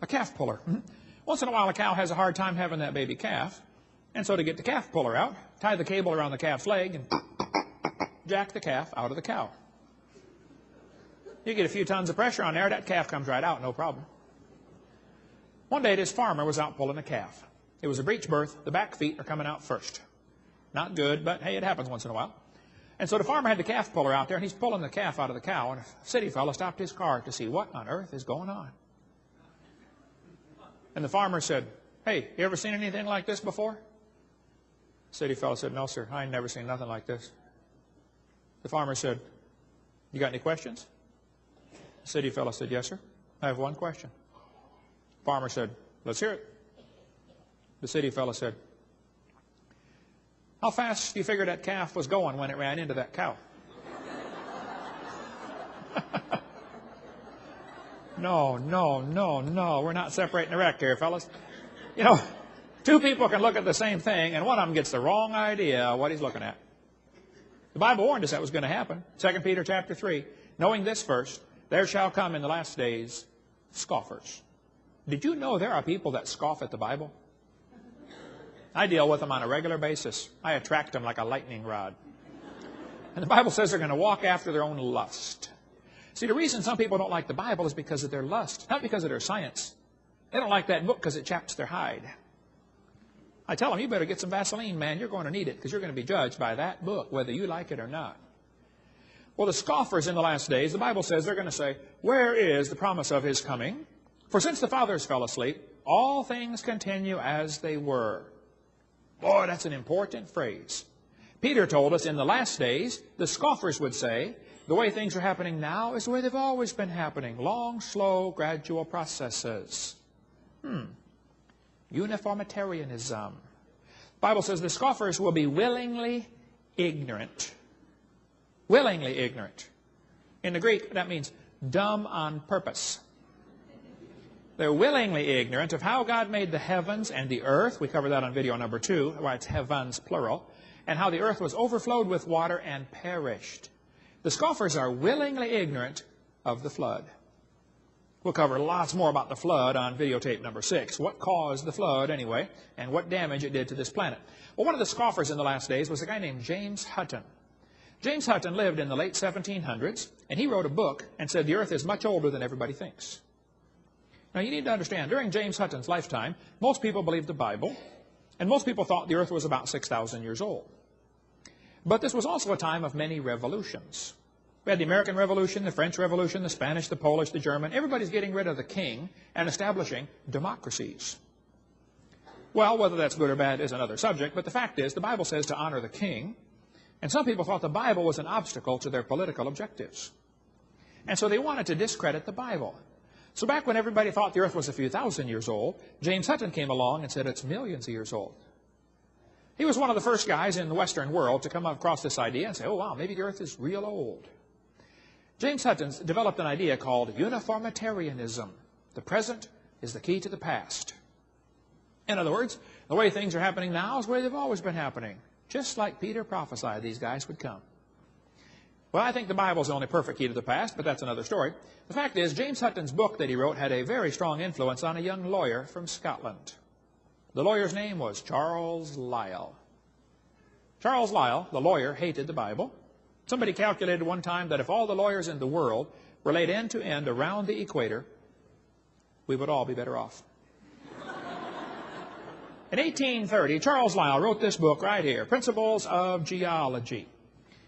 calf puller. Once in a while, a cow has a hard time having that baby calf. And so to get the calf puller out, tie the cable around the calf's leg and jack the calf out of the cow. You get a few tons of pressure on there, that calf comes right out, no problem. One day, this farmer was out pulling a calf. It was a breech birth. The back feet are coming out first. Not good, but hey, it happens once in a while. And so the farmer had the calf puller out there, and he's pulling the calf out of the cow, and a city fellow stopped his car to see what on earth is going on. And the farmer said, "Hey, you ever seen anything like this before?" The city fellow said, "No, sir, I ain't never seen nothing like this." The farmer said, "You got any questions?" The city fellow said, "Yes, sir, I have one question." The farmer said, "Let's hear it." The city fellow said, "How fast do you figure that calf was going when it ran into that cow?" No, we're not separating the wreck here, fellas. You know, two people can look at the same thing, and one of them gets the wrong idea of what he's looking at. The Bible warned us that was going to happen. 2 Peter chapter 3, knowing this first, there shall come in the last days scoffers. Did you know there are people that scoff at the Bible? I deal with them on a regular basis. I attract them like a lightning rod. And the Bible says they're going to walk after their own lust. See, the reason some people don't like the Bible is because of their lust, not because of their science. They don't like that book because it chaps their hide. I tell them, you better get some Vaseline, man. You're going to need it because you're going to be judged by that book, whether you like it or not. Well, the scoffers in the last days, the Bible says they're going to say, where is the promise of his coming? For since the fathers fell asleep, all things continue as they were. Boy, that's an important phrase. Peter told us in the last days, the scoffers would say, the way things are happening now is the way they've always been happening. Long, slow, gradual processes. Uniformitarianism. The Bible says the scoffers will be willingly ignorant. Willingly ignorant. In the Greek, that means dumb on purpose. They're willingly ignorant of how God made the heavens and the earth. We covered that on video number 2, why it's heavens, plural. And how the earth was overflowed with water and perished. The scoffers are willingly ignorant of the flood. We'll cover lots more about the flood on videotape number 6. What caused the flood, anyway, and what damage it did to this planet. Well, one of the scoffers in the last days was a guy named James Hutton. James Hutton lived in the late 1700s, and he wrote a book and said the earth is much older than everybody thinks. Now, you need to understand, during James Hutton's lifetime, most people believed the Bible, and most people thought the earth was about 6,000 years old. But this was also a time of many revolutions. We had the American Revolution, the French Revolution, the Spanish, the Polish, the German. Everybody's getting rid of the king and establishing democracies. Well, whether that's good or bad is another subject, but the fact is the Bible says to honor the king, and some people thought the Bible was an obstacle to their political objectives. And so they wanted to discredit the Bible. So back when everybody thought the earth was a few thousand years old, James Hutton came along and said it's millions of years old. He was one of the first guys in the Western world to come across this idea and say, oh, wow, maybe the earth is real old. James Hutton developed an idea called uniformitarianism. The present is the key to the past. In other words, the way things are happening now is the way they've always been happening. Just like Peter prophesied these guys would come. Well, I think the Bible is the only perfect key to the past, but that's another story. The fact is, James Hutton's book that he wrote had a very strong influence on a young lawyer from Scotland. The lawyer's name was Charles Lyell. Charles Lyell, the lawyer, hated the Bible. Somebody calculated one time that if all the lawyers in the world were laid end to end around the equator, we would all be better off. In 1830, Charles Lyell wrote this book right here, Principles of Geology.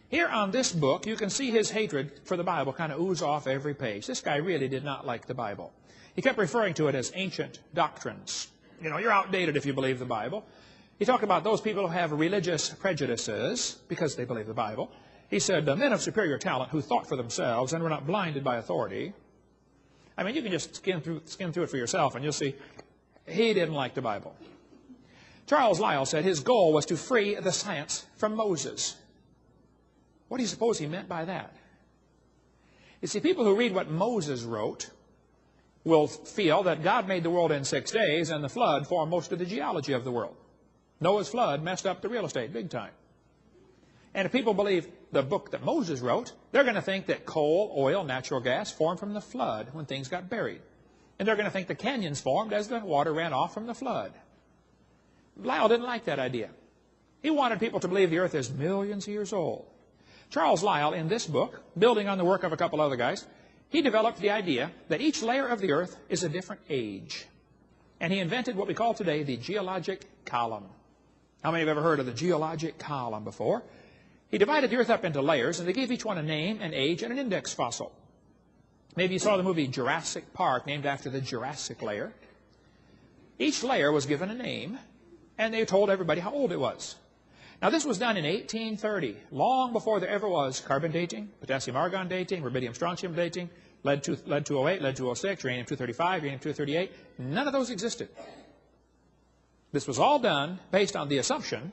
Here on this book, you can see his hatred for the Bible kind of ooze off every page. This guy really did not like the Bible. He kept referring to it as ancient doctrines. You know, you're outdated if you believe the Bible. He talked about those people who have religious prejudices because they believe the Bible. He said, men of superior talent who thought for themselves and were not blinded by authority. I mean, you can just skim through it for yourself and you'll see he didn't like the Bible. Charles Lyell said his goal was to free the science from Moses. What do you suppose he meant by that? You see, people who read what Moses wrote will feel that God made the world in 6 days and the flood formed most of the geology of the world. Noah's flood messed up the real estate big time. And if people believe the book that Moses wrote, they're going to think that coal, oil, natural gas formed from the flood when things got buried. And they're going to think the canyons formed as the water ran off from the flood. Lyell didn't like that idea. He wanted people to believe the earth is millions of years old. Charles Lyell, in this book, building on the work of a couple other guys, he developed the idea that each layer of the earth is a different age. And he invented what we call today the geologic column. How many have ever heard of the geologic column before? He divided the earth up into layers, and they gave each one a name, an age, and an index fossil. Maybe you saw the movie Jurassic Park, named after the Jurassic layer. Each layer was given a name, and they told everybody how old it was. Now, this was done in 1830, long before there ever was carbon dating, potassium-argon dating, rubidium-strontium dating, lead-208, lead-206, uranium-235, uranium-238. None of those existed. This was all done based on the assumption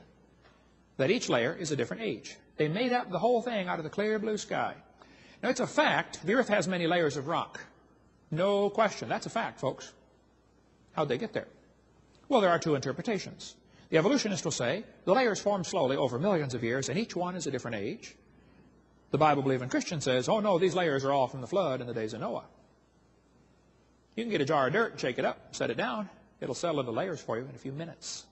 that each layer is a different age. They made up the whole thing out of the clear blue sky. Now, it's a fact the earth has many layers of rock. No question. That's a fact, folks. How'd they get there? Well, there are two interpretations. The evolutionist will say the layers form slowly over millions of years, and each one is a different age. The Bible-believing Christian says, oh no, these layers are all from the flood in the days of Noah. You can get a jar of dirt, shake it up, set it down. It'll settle into layers for you in a few minutes.